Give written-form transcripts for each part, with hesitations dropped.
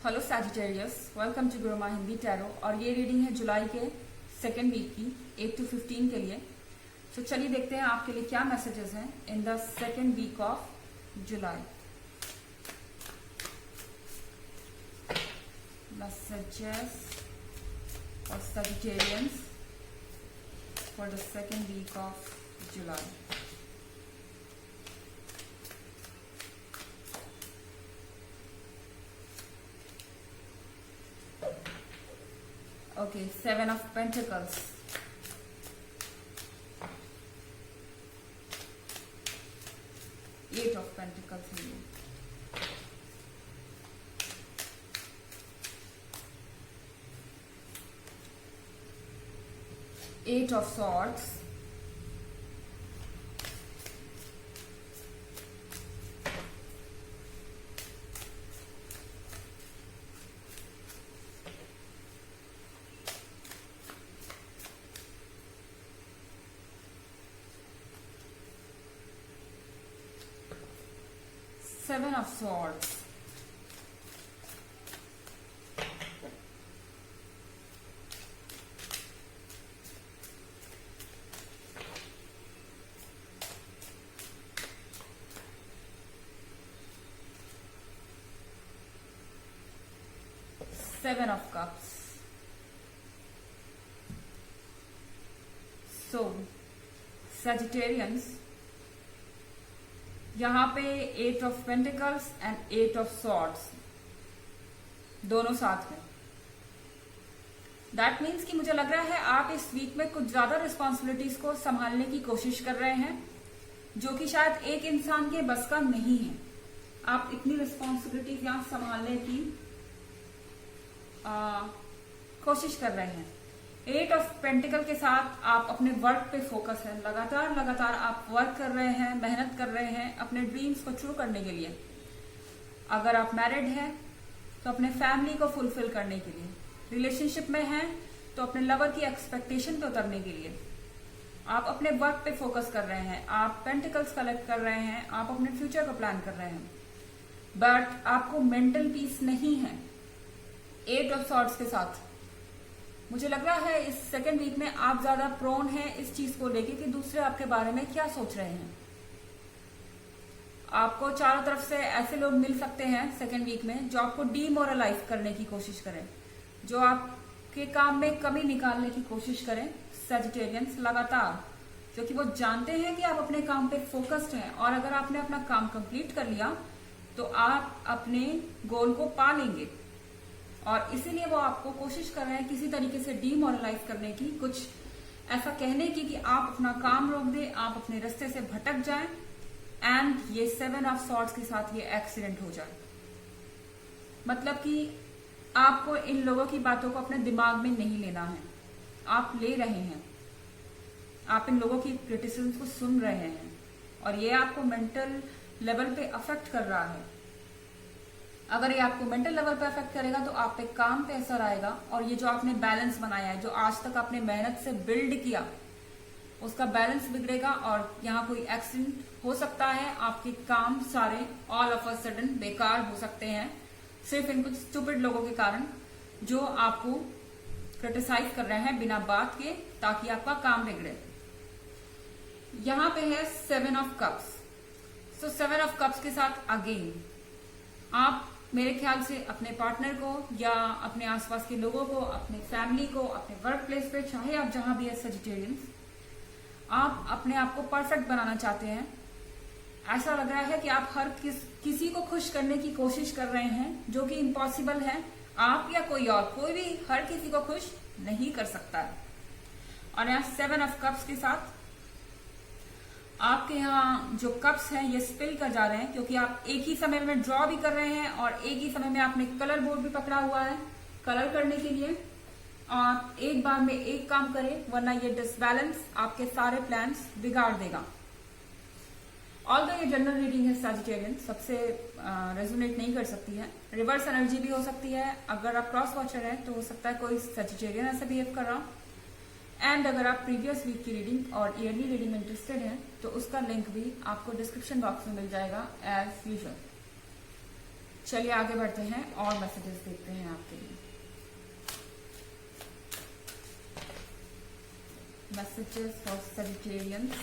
Hello Sagittarius, welcome to Guruma Hindi tarot. और ये reading है जुलाई के सेकेंड वीक की 8 to 15 के लिए। तो चलिए देखते हैं आपके लिए क्या मैसेजेस हैं in the second week of July. Messages for Sagittarians for the second week of July. Okay, Seven of Pentacles. Eight of Pentacles here. Eight of Swords. Seven of Swords. Seven of Cups. So, Sagittarians, यहाँ पे eight of pentacles and eight of swords दोनों साथ में। That means कि मुझे लग रहा है आप इस वीक में कुछ ज्यादा रिस्पॉन्सिबिलिटीज को संभालने की कोशिश कर रहे हैं, जो कि शायद एक इंसान के बस का नहीं है। आप इतनी रिस्पॉन्सिबिलिटीज यहाँ संभालने की कोशिश कर रहे हैं। एट ऑफ पेंटिकल के साथ आप अपने वर्क पे फोकस है। लगातार आप वर्क कर रहे हैं, मेहनत कर रहे हैं अपने ड्रीम्स को ट्रू करने के लिए। अगर आप मैरिड हैं तो अपने फैमिली को फुलफिल करने के लिए, रिलेशनशिप में हैं तो अपने लवर की एक्सपेक्टेशन पे उतरने के लिए आप अपने वर्क पे फोकस कर रहे हैं। आप पेंटिकल्स कलेक्ट कर रहे हैं, आप अपने फ्यूचर को प्लान कर रहे हैं, बट आपको मेंटल पीस नहीं है। एट ऑफ सॉर्ड्स के साथ मुझे लग रहा है इस सेकेंड वीक में आप ज्यादा प्रोन हैं इस चीज को लेके कि दूसरे आपके बारे में क्या सोच रहे हैं। आपको चारों तरफ से ऐसे लोग मिल सकते हैं सेकेंड वीक में जो आपको डीमोरलाइज करने की कोशिश करें, जो आपके काम में कमी निकालने की कोशिश करें। सैजिटेरियंस लगातार, क्योंकि वो जानते हैं कि आप अपने काम पे फोकस्ड हैं और अगर आपने अपना काम कंप्लीट कर लिया तो आप अपने गोल को पा लेंगे, और इसीलिए वो आपको कोशिश कर रहे हैं किसी तरीके से डीमोरलाइज करने की, कुछ ऐसा कहने की कि आप अपना काम रोक दें, आप अपने रास्ते से भटक जाएं, एंड ये सेवन ऑफ सॉर्ड्स के साथ ये एक्सीडेंट हो जाए। मतलब कि आपको इन लोगों की बातों को अपने दिमाग में नहीं लेना है, आप ले रहे हैं। आप इन लोगों की क्रिटिसिज्म को सुन रहे हैं और ये आपको मेंटल लेवल पे अफेक्ट कर रहा है। अगर ये आपको मेंटल लेवल पे अफेक्ट करेगा तो आप पे काम पे असर आएगा, और ये जो आपने बैलेंस बनाया है, जो आज तक आपने मेहनत से बिल्ड किया, उसका बैलेंस बिगड़ेगा और यहाँ कोई एक्सीडेंट हो सकता है। आपके काम सारे ऑल ऑफ अ सडन बेकार हो सकते हैं, सिर्फ इन कुछ स्टूपिड लोगों के कारण जो आपको क्रिटिसाइज कर रहे हैं बिना बात के, ताकि आपका काम बिगड़े। यहाँ पे है seven of cups. So seven of cups के साथ अगेन आप मेरे ख्याल से अपने पार्टनर को या अपने आसपास के लोगों को, अपने फैमिली को, अपने वर्क प्लेस पे, चाहे आप जहां भी है सजिटेरियंस, आप अपने आप को परफेक्ट बनाना चाहते हैं। ऐसा लग रहा है कि आप हर किसी को खुश करने की कोशिश कर रहे हैं, जो कि इम्पॉसिबल है। आप या कोई और, कोई भी हर किसी को खुश नहीं कर सकता है। और यहाँ सेवन ऑफ कप्स के साथ आपके यहाँ जो कप्स हैं ये स्पिल कर जा रहे हैं, क्योंकि आप एक ही समय में ड्रॉ भी कर रहे हैं और एक ही समय में आपने कलर बोर्ड भी पकड़ा हुआ है कलर करने के लिए। आप एक बार में एक काम करें, वरना ये डिसबैलेंस आपके सारे प्लान्स बिगाड़ देगा। ऑल्दो ये जनरल रीडिंग है सैजिटेरियन, सबसे रेजोनेट नहीं कर सकती है। रिवर्स एनर्जी भी हो सकती है। अगर आप क्रॉस वॉचर हैं तो हो सकता है कोई सैजिटेरियन ऐसे बिहेव कर रहा हो। एंड अगर आप प्रीवियस वीक की रीडिंग और ईयरली रीडिंग में इंटरेस्टेड हैं तो उसका लिंक भी आपको डिस्क्रिप्शन बॉक्स में मिल जाएगा एज यूजुअल। चलिए आगे बढ़ते हैं और मैसेजेस देखते हैं आपके लिए। Messages for Sagittarians.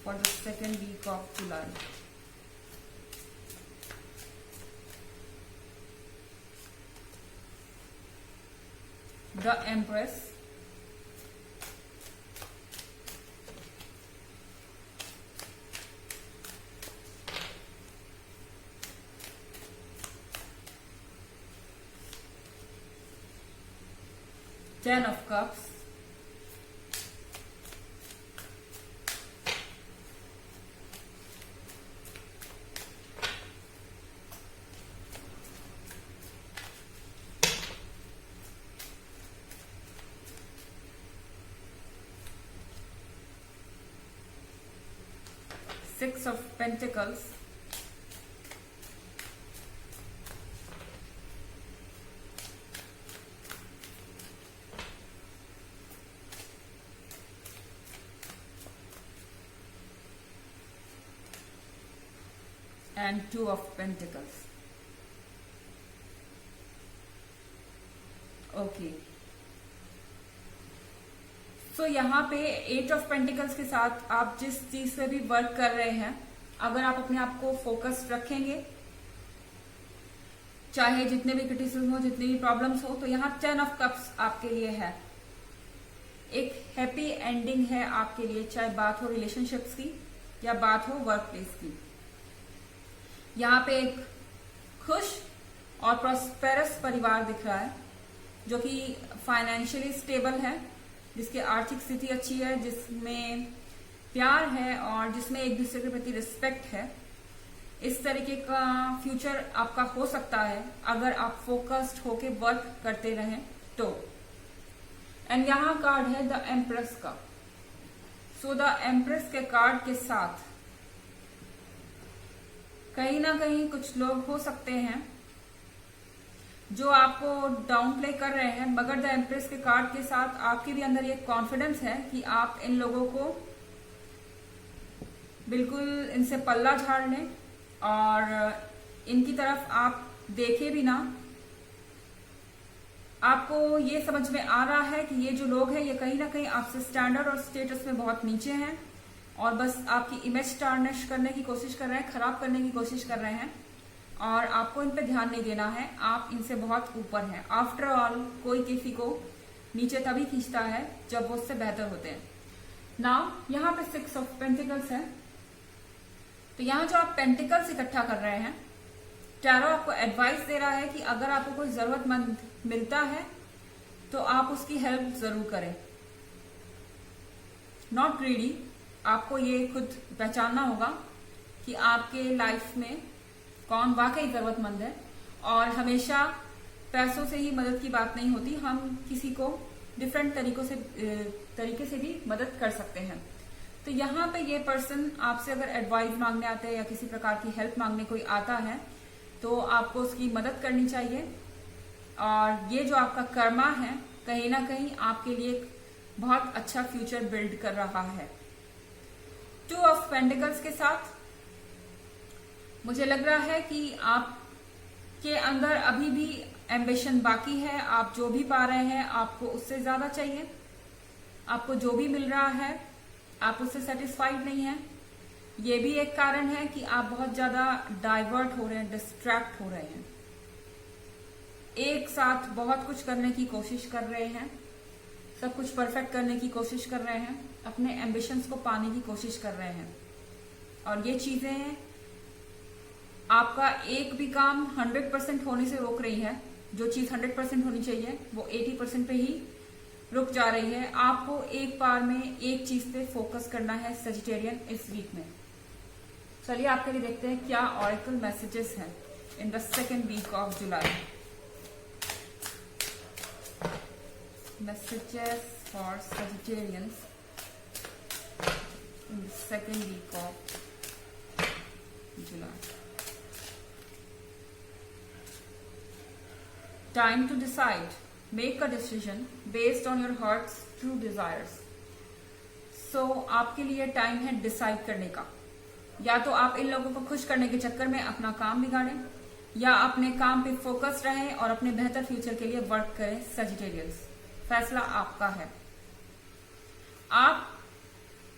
for the second week of July. The Empress, Ten of Cups, Six of Pentacles, and Two of Pentacles. Okay, so यहाँ पे एट ऑफ पेंटिकल्स के साथ आप जिस चीज पे भी वर्क कर रहे हैं, अगर आप अपने आप को फोकस्ड रखेंगे, चाहे जितने भी क्रिटिसिज्म हो, जितनी भी प्रॉब्लम्स हो, तो यहाँ 10 ऑफ कप्स आपके लिए है। एक हैप्पी एंडिंग है आपके लिए, चाहे बात हो रिलेशनशिप्स की या बात हो वर्क प्लेस की। यहाँ पे एक खुश और प्रॉस्पेरस परिवार दिख रहा है, जो कि फाइनेंशियली स्टेबल है, जिसकी आर्थिक स्थिति अच्छी है, जिसमें प्यार है और जिसमें एक दूसरे के प्रति रिस्पेक्ट है। इस तरीके का फ्यूचर आपका हो सकता है अगर आप फोकस्ड होके वर्क करते रहें तो। एंड यहाँ कार्ड है द एम्प्रेस का। सो द एम्प्रेस के कार्ड के साथ कहीं ना कहीं कुछ लोग हो सकते हैं जो आपको डाउन प्ले कर रहे हैं, मगर द एम्प्रेस के कार्ड के साथ आपके भी अंदर ये कॉन्फिडेंस है कि आप इन लोगों को बिल्कुल इनसे पल्ला झाड़ लें और इनकी तरफ आप देखे भी ना। आपको ये समझ में आ रहा है कि ये जो लोग हैं ये कहीं ना कहीं आपसे स्टैंडर्ड और स्टेटस में बहुत नीचे हैं और बस आपकी इमेज टार्निश करने की कोशिश कर रहे हैं, खराब करने की कोशिश कर रहे हैं, और आपको इन पे ध्यान नहीं देना है। आप इनसे बहुत ऊपर हैं। आफ्टर ऑल कोई किसी को नीचे तभी खींचता है जब वो उससे बेहतर होते हैं। नाउ यहाँ पे 6 ऑफ पेंटिकल्स है, तो यहाँ जो आप पेंटिकल्स इकट्ठा कर रहे हैं, टैरो आपको एडवाइस दे रहा है कि अगर आपको कोई जरूरतमंद मिलता है तो आप उसकी हेल्प जरूर करें। नॉट ग्रीडी, आपको ये खुद पहचानना होगा कि आपके लाइफ में कौन वाकई जरूरतमंद है, और हमेशा पैसों से ही मदद की बात नहीं होती। हम किसी को डिफरेंट तरीके से भी मदद कर सकते हैं। तो यहाँ पे ये पर्सन आपसे अगर एडवाइस मांगने आते हैं या किसी प्रकार की हेल्प मांगने कोई आता है तो आपको उसकी मदद करनी चाहिए। और ये जो आपका कर्मा है कहीं ना कहीं आपके लिए एक बहुत अच्छा फ्यूचर बिल्ड कर रहा है। 2 ऑफ पेंटिकल्स के साथ मुझे लग रहा है कि आपके अंदर अभी भी एम्बिशन बाकी है। आप जो भी पा रहे हैं आपको उससे ज्यादा चाहिए। आपको जो भी मिल रहा है आप उससे सेटिस्फाइड नहीं है। ये भी एक कारण है कि आप बहुत ज्यादा डाइवर्ट हो रहे हैं, डिस्ट्रैक्ट हो रहे हैं। एक साथ बहुत कुछ करने की कोशिश कर रहे हैं, सब कुछ परफेक्ट करने की कोशिश कर रहे हैं, अपने एम्बिशंस को पाने की कोशिश कर रहे हैं। और ये चीजें आपका एक भी काम 100% होने से रोक रही है। जो चीज 100% होनी चाहिए वो 80% पे ही रुक जा रही है। आपको एक बार में एक चीज पे फोकस करना है सजिटेरियन इस वीक में। चलिए आपके लिए देखते हैं क्या ऑरेकल मैसेजेस हैं in the second week of July. Messages for Sagittarians in the second week of July. Time to decide. Make a decision based on your heart's true desires. सो आपके लिए टाइम है डिसाइड करने का। या तो आप इन लोगों को खुश करने के चक्कर में अपना काम बिगाड़ें, या अपने काम पे फोकस रहें और अपने बेहतर फ्यूचर के लिए वर्क करें। सजिटेरियंस, फैसला आपका है। आप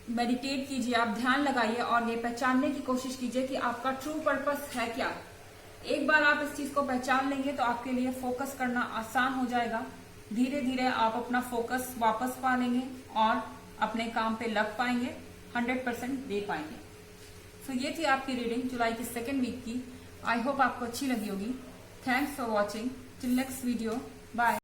मेडिटेट कीजिए, आप ध्यान लगाइए और ये पहचानने की कोशिश कीजिए कि आपका ट्रू पर्पस है क्या। एक बार आप इस चीज को पहचान लेंगे तो आपके लिए फोकस करना आसान हो जाएगा। धीरे धीरे आप अपना फोकस वापस पा लेंगे और अपने काम पे लग पाएंगे, 100% दे पाएंगे। सो ये थी आपकी रीडिंग जुलाई की सेकेंड वीक की। आई होप आपको अच्छी लगी होगी। Thanks for watching. Till next video, bye.